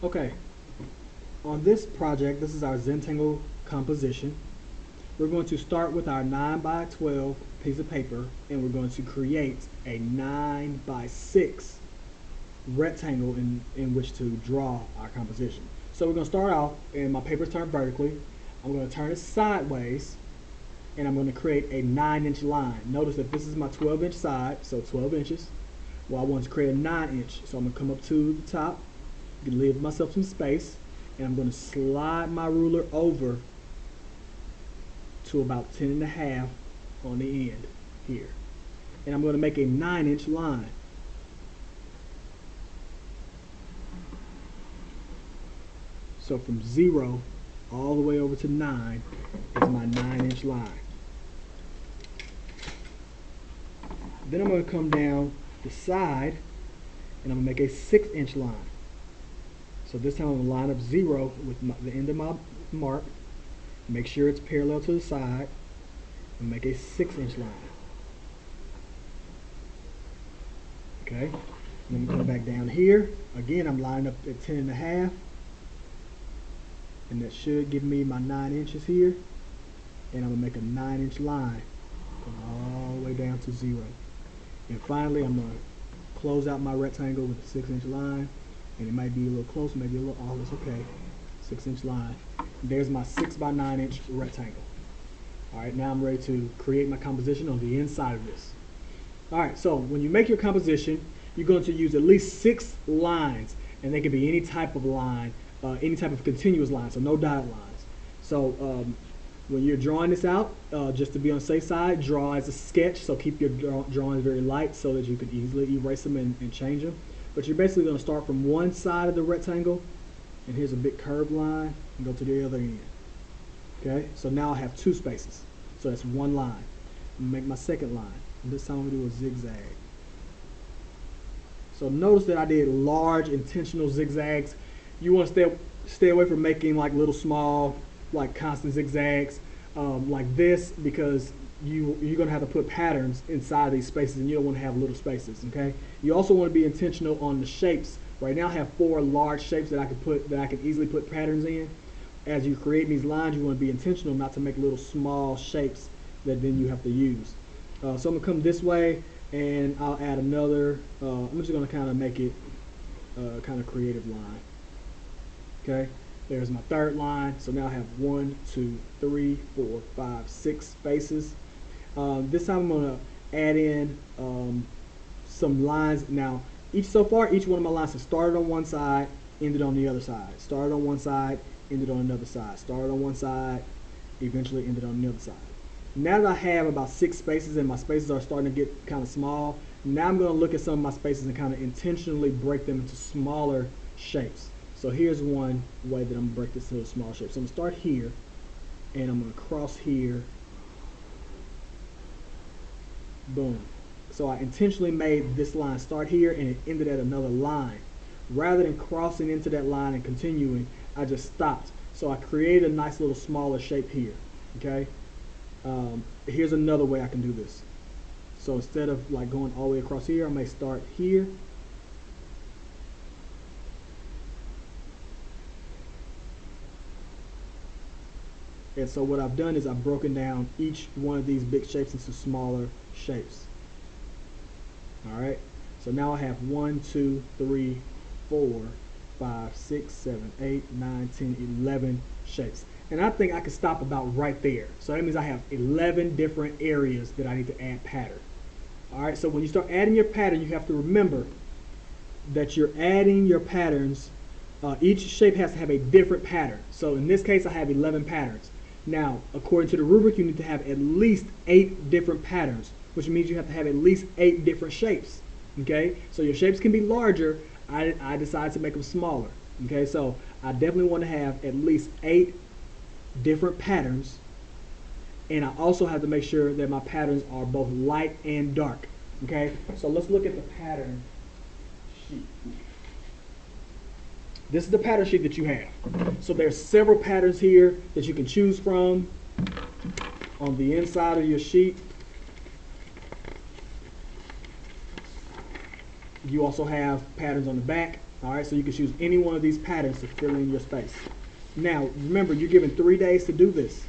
Okay, on this project, this is our Zentangle Composition. We're going to start with our 9 by 12 piece of paper, and we're going to create a 9 by 6 rectangle in which to draw our composition. So we're going to start off, and my paper's turned vertically. I'm going to turn it sideways, and I'm going to create a 9-inch line. Notice that this is my 12-inch side, so 12 inches. Well, I want to create a 9-inch, so I'm going to come up to the top, leave myself some space, and I'm going to slide my ruler over to about 10.5 on the end here. And I'm going to make a 9-inch line. So from 0 all the way over to 9 is my 9-inch line. Then I'm going to come down the side and I'm going to make a 6-inch line. So this time I'm going to line up 0 with the end of my mark, make sure it's parallel to the side, and make a 6-inch line. Okay, then I'm going to come back down here. Again, I'm lining up at 10.5, and that should give me my 9 inches here. And I'm going to make a 9-inch line going all the way down to 0. And finally, I'm going to close out my rectangle with a 6-inch line. And it might be a little close, maybe a little off, it's okay. 6-inch line. There's my 6 by 9-inch rectangle. Alright, now I'm ready to create my composition on the inside of this. Alright, so when you make your composition, you're going to use at least 6 lines, and they can be any type of line, any type of continuous line, so no dotted lines. So when you're drawing this out, just to be on the safe side, draw as a sketch, so keep your drawings very light so that you can easily erase them and change them. But you're basically going to start from one side of the rectangle, and here's a big curved line, and go to the other end. Okay, so now I have 2 spaces. So that's one line. I'm going to make my second line, and this time I'm going to do a zigzag. So notice that I did large intentional zigzags. You want to stay away from making like little small, like constant zigzags like this, because you're going to have to put patterns inside these spaces, and you don't want to have little spaces. Okay. You also want to be intentional on the shapes. Right now I have 4 large shapes that I can easily put patterns in. As you create these lines, you want to be intentional not to make little small shapes that then you have to use. So I'm going to come this way, and I'll add another. I'm just going to kind of make it kind of creative line. Okay. There's my third line. So now I have 1, 2, 3, 4, 5, 6 spaces. This time I'm going to add in some lines. Now, each one of my lines has started on one side, ended on the other side. Started on one side, ended on another side. Started on one side, eventually ended on the other side. Now that I have about 6 spaces and my spaces are starting to get kind of small, now I'm going to look at some of my spaces and kind of intentionally break them into smaller shapes. So here's one way that I'm going to break this into a small shape. So I'm going to start here, and I'm going to cross here. Boom. So I intentionally made this line start here, and it ended at another line. Rather than crossing into that line and continuing, I just stopped. So I created a nice little smaller shape here. Okay. Here's another way I can do this. So instead of like going all the way across here, I may start here. And so what I've done is I've broken down each one of these big shapes into smaller shapes. Alright, so now I have 1, 2, 3, 4, 5, 6, 7, 8, 9, 10, 11 shapes. And I think I can stop about right there. So that means I have 11 different areas that I need to add pattern. Alright, so when you start adding your pattern, you have to remember that you're adding your patterns. Each shape has to have a different pattern. So in this case, I have 11 patterns. Now, according to the rubric, you need to have at least 8 different patterns, which means you have to have at least 8 different shapes. Okay, so your shapes can be larger. I decided to make them smaller. Okay, so I definitely want to have at least 8 different patterns, and I also have to make sure that my patterns are both light and dark. Okay, so let's look at the pattern sheet. This is the pattern sheet that you have. So there's several patterns here that you can choose from on the inside of your sheet. You also have patterns on the back. All right, so you can choose any one of these patterns to fill in your space. Now, remember, you're given 3 days to do this.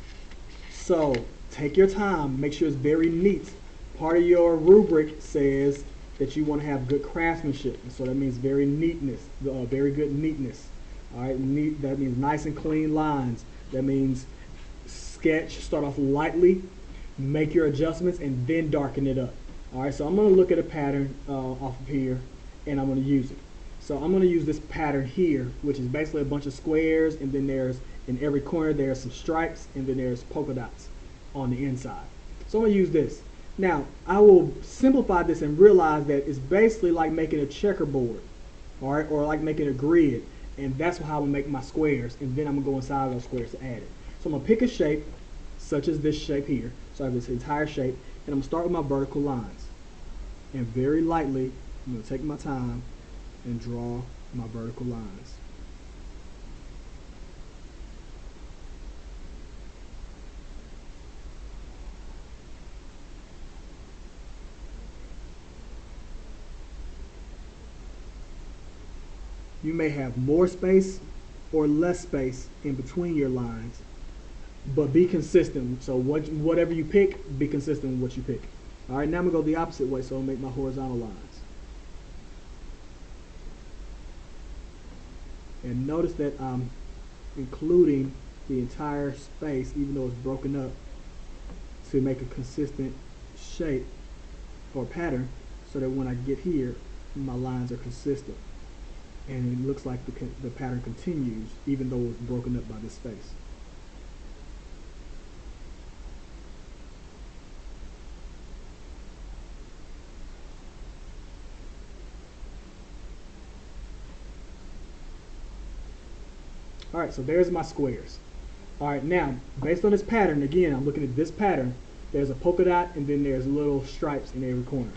So take your time, make sure it's very neat. Part of your rubric says that you want to have good craftsmanship, and so that means very neatness, very good neatness. All right, neat, that means nice and clean lines. That means sketch, start off lightly, make your adjustments, and then darken it up. All right, so I'm going to look at a pattern off of here, and I'm going to use it. So I'm going to use this pattern here, which is basically a bunch of squares, and then there's, in every corner, there's some stripes, and then there's polka dots on the inside. So I'm going to use this. Now, I will simplify this and realize that it's basically like making a checkerboard, all right, or like making a grid, and that's how I'm going to make my squares, and then I'm going to go inside those squares to add it. So I'm going to pick a shape, such as this shape here. So I have this entire shape, and I'm going to start with my vertical lines. And very lightly, I'm going to take my time and draw my vertical lines. You may have more space or less space in between your lines, but be consistent. So whatever you pick, be consistent with what you pick. All right, now I'm going to go the opposite way, so I'll make my horizontal lines. And notice that I'm including the entire space, even though it's broken up, to make a consistent shape or pattern, so that when I get here, my lines are consistent. And it looks like the pattern continues, even though it's broken up by this space. All right, so there's my squares. All right, now, based on this pattern, again, I'm looking at this pattern. There's a polka dot, and then there's little stripes in every corner.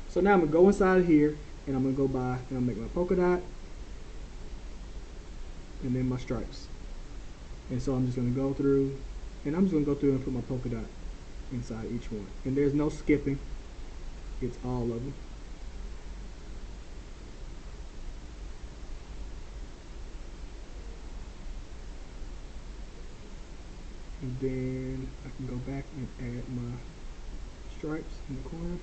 So now I'm going to go inside of here, and I'm going to go by, and I'll make my polka dot, and then my stripes. And so I'm just going to go through, and I'm just going to go through and put my polka dot inside each one. And there's no skipping. It's all of them. And then I can go back and add my stripes in the corner.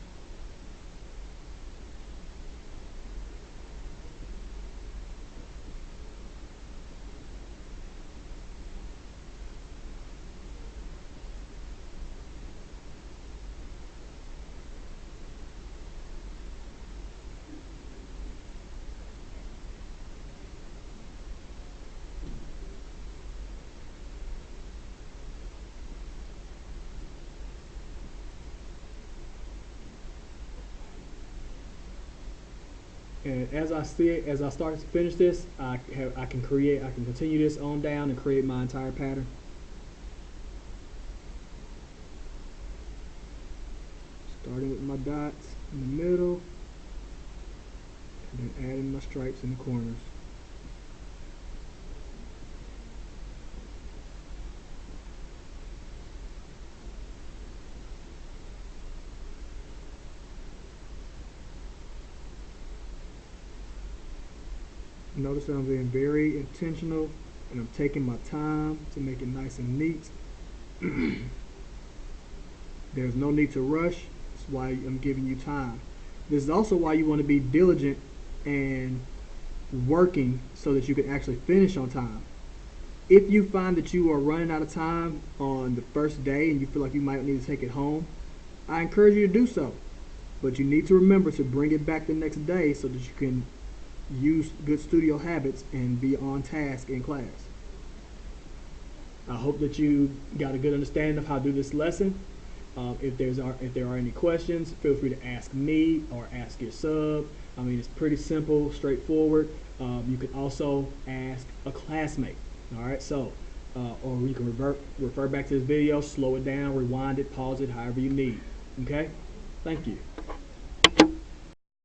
And as I start to finish this, I can continue this on down and create my entire pattern. Starting with my dots in the middle, and then adding my stripes in the corners. Notice that I'm being very intentional, and I'm taking my time to make it nice and neat. There's no need to rush. That's why I'm giving you time. This is also why you want to be diligent and working so that you can actually finish on time. If you find that you are running out of time on the first day and you feel like you might need to take it home, I encourage you to do so. But you need to remember to bring it back the next day so that you can use good studio habits and be on task in class. I hope that you got a good understanding of how to do this lesson. If there are any questions, feel free to ask me or ask your sub. I mean, it's pretty simple, straightforward. You can also ask a classmate. All right, so or you can refer back to this video, slow it down, rewind it, pause it, however you need. Okay, thank you.